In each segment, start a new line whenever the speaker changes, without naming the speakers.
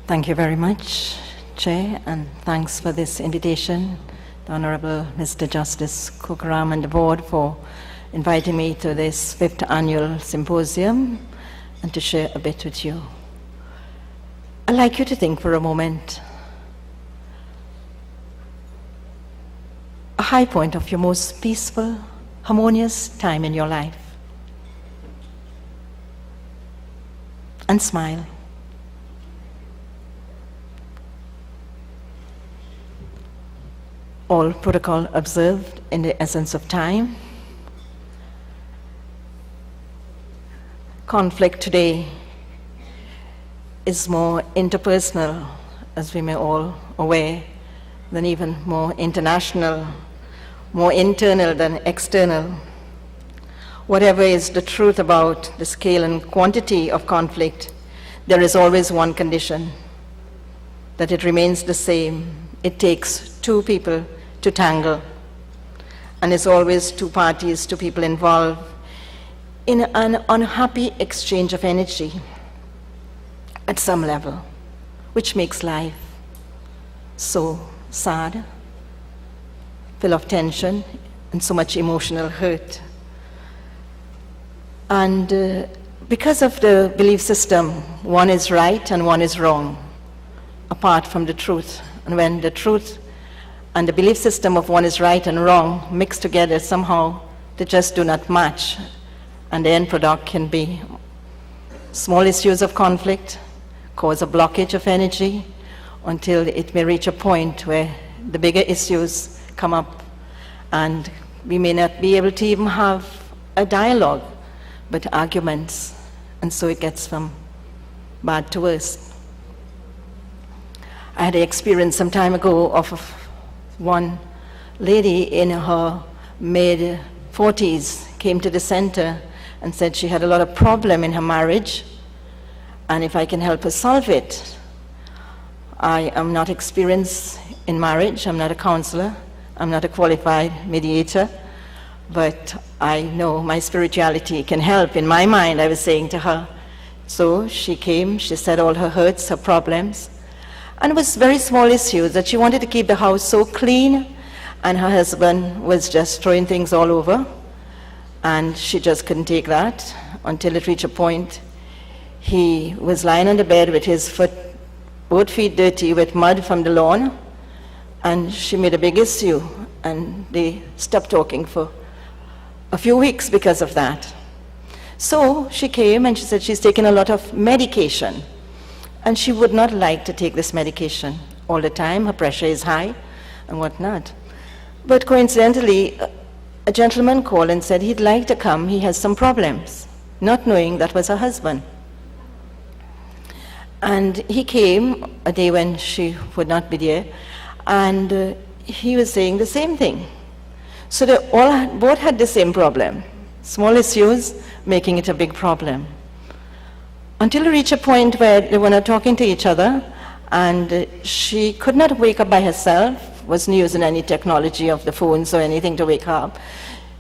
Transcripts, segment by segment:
Thank you very much, Chair, and thanks for this invitation, the Honorable Mr. Justice Kukaram and the Board for inviting me to this 5th annual symposium and to share a bit with you. I'd like you to think for a moment a high point of your most peaceful, harmonious time in your life. And smile. All protocol observed in the essence of time. Conflict today is more interpersonal, as we may all aware, than even more international, more internal than external. Whatever is the truth about the scale and quantity of conflict, there is always one condition, that it remains the same. It takes two people to tangle, and it's always two parties, two people involved in an unhappy exchange of energy at some level, which makes life so sad, full of tension, and so much emotional hurt. And because of the belief system, one is right and one is wrong, apart from the truth. And when the truth and the belief system of one is right and wrong mix together, somehow they just do not match. And the end product can be small issues of conflict, cause a blockage of energy, until it may reach a point where the bigger issues come up and we may not be able to even have a dialogue, but arguments, and so it gets from bad to worse. I had an experience some time ago of one lady in her mid-40s came to the center and said she had a lot of problem in her marriage, and if I can help her solve it. I am not experienced in marriage, I'm not a counselor, I'm not a qualified mediator, but I know my spirituality can help. In my mind, I was saying to her. So she came, she said all her hurts, her problems, and it was very small issues that she wanted to keep the house so clean, and her husband was just throwing things all over, and she just couldn't take that until it reached a point. He was lying on the bed with his both feet dirty with mud from the lawn, and she made a big issue, and they stopped talking for a few weeks because of that. So she came and she said she's taking a lot of medication, and she would not like to take this medication all the time. Her pressure is high and whatnot. But coincidentally, a gentleman called and said he'd like to come, he has some problems, not knowing that was her husband. And he came a day when she would not be there, and he was saying the same thing. So they both had the same problem, small issues making it a big problem. Until we reached a point where they were not talking to each other, and she could not wake up by herself, wasn't using any technology of the phones or anything to wake her up.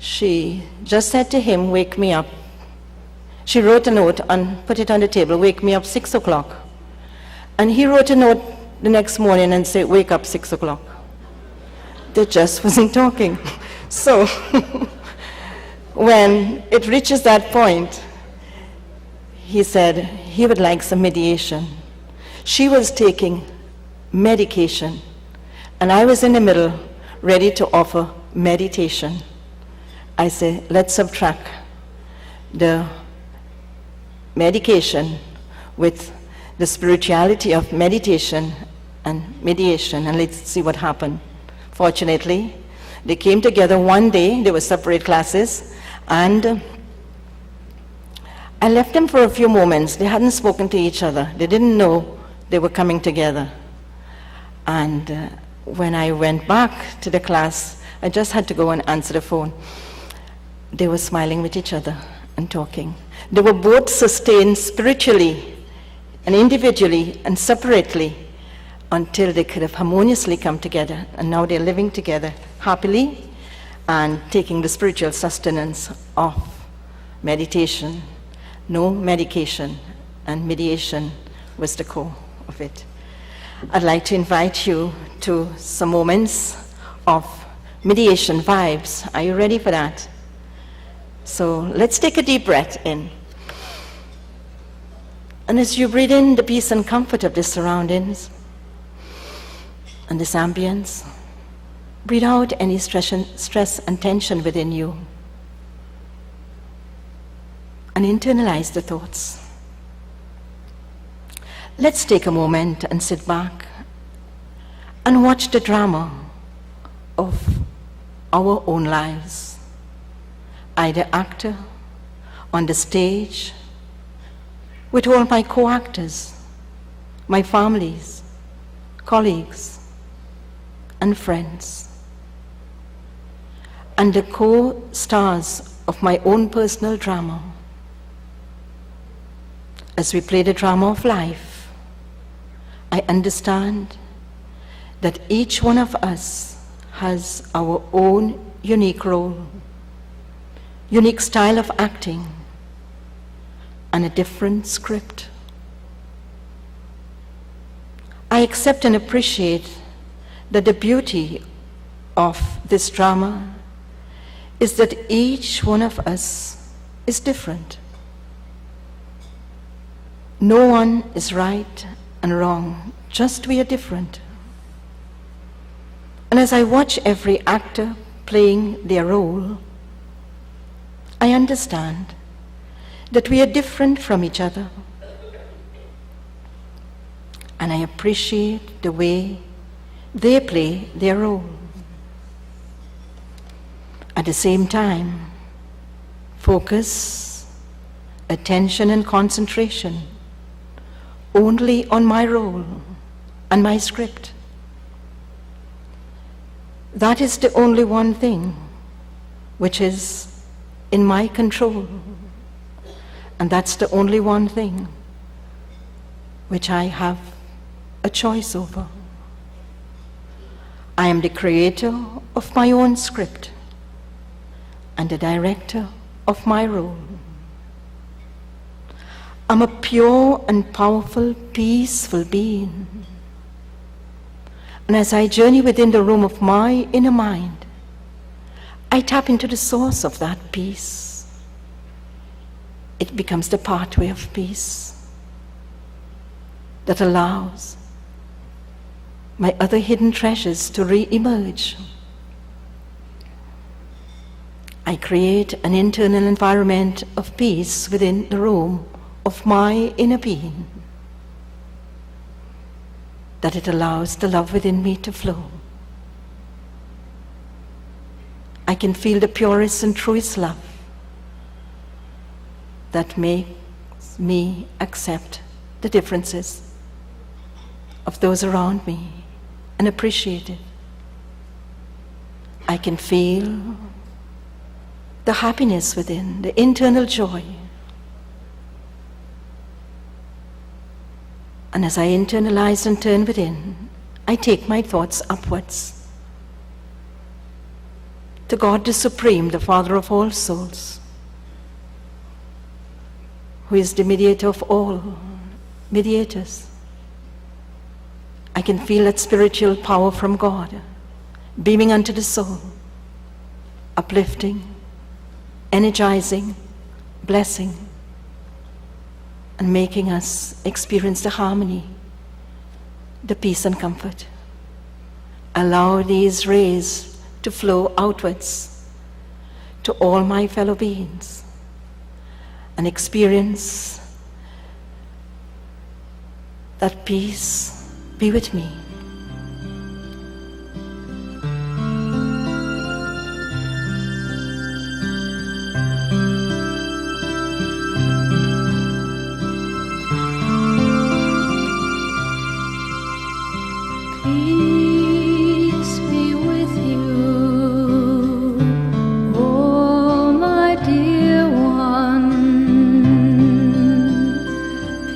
She just said to him, "Wake me up." She wrote a note and put it on the table, "Wake me up 6 o'clock." And he wrote a note the next morning and said, "Wake up 6 o'clock." They just wasn't talking. So when it reaches that point, he said he would like some mediation. She was taking medication, and I was in the middle, ready to offer meditation. I said, let's subtract the medication with the spirituality of meditation and mediation, and let's see what happened. Fortunately, they came together one day. They were separate classes, and I left them for a few moments. They hadn't spoken to each other. They didn't know they were coming together. And when I went back to the class, I just had to go and answer the phone. They were smiling with each other and talking. They were both sustained spiritually and individually and separately until they could have harmoniously come together. And now they're living together happily and taking the spiritual sustenance of meditation. No medication, and mediation was the core of it. I'd like to invite you to some moments of mediation vibes. Are you ready for that? So let's take a deep breath in. And as you breathe in the peace and comfort of the surroundings and this ambience, breathe out any stress and tension within you. And internalize the thoughts. Let's take a moment and sit back and watch the drama of our own lives, either actor on the stage, with all my co-actors, my families, colleagues, and friends, and the co-stars of my own personal drama. As we play the drama of life, I understand that each one of us has our own unique role, unique style of acting, and a different script. I accept and appreciate that the beauty of this drama is that each one of us is different. No one is right and wrong, just we are different. And as I watch every actor playing their role, I understand that we are different from each other. And I appreciate the way they play their role. At the same time, focus, attention, and concentration only on my role and my script. That is the only one thing which is in my control. And that's the only one thing which I have a choice over. I am the creator of my own script and the director of my role. I'm a pure and powerful, peaceful being. And as I journey within the room of my inner mind, I tap into the source of that peace. It becomes the pathway of peace that allows my other hidden treasures to re-emerge. I create an internal environment of peace within the room of my inner being, that it allows the love within me to flow. I can feel the purest and truest love that makes me accept the differences of those around me and appreciate it. I can feel the happiness within, the internal joy. And as I internalize and turn within, I take my thoughts upwards to God the Supreme, the Father of all souls, who is the mediator of all mediators. I can feel that spiritual power from God beaming unto the soul, uplifting, energizing, blessing, and making us experience the harmony, the peace and comfort. Allow these rays to flow outwards to all my fellow beings and experience that peace be with me.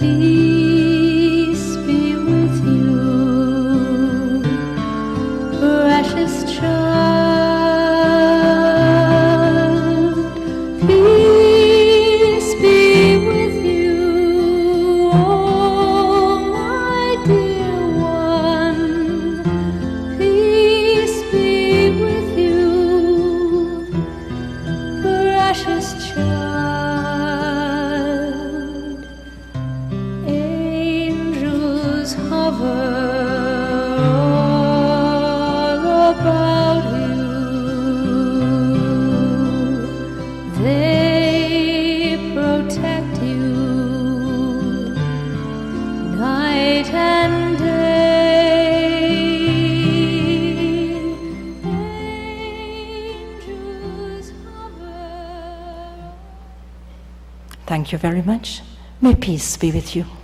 Peace be with you. precious child. Angels hover all about you. They protect you night and day. Angels hover.
Thank you very much. May peace be with you.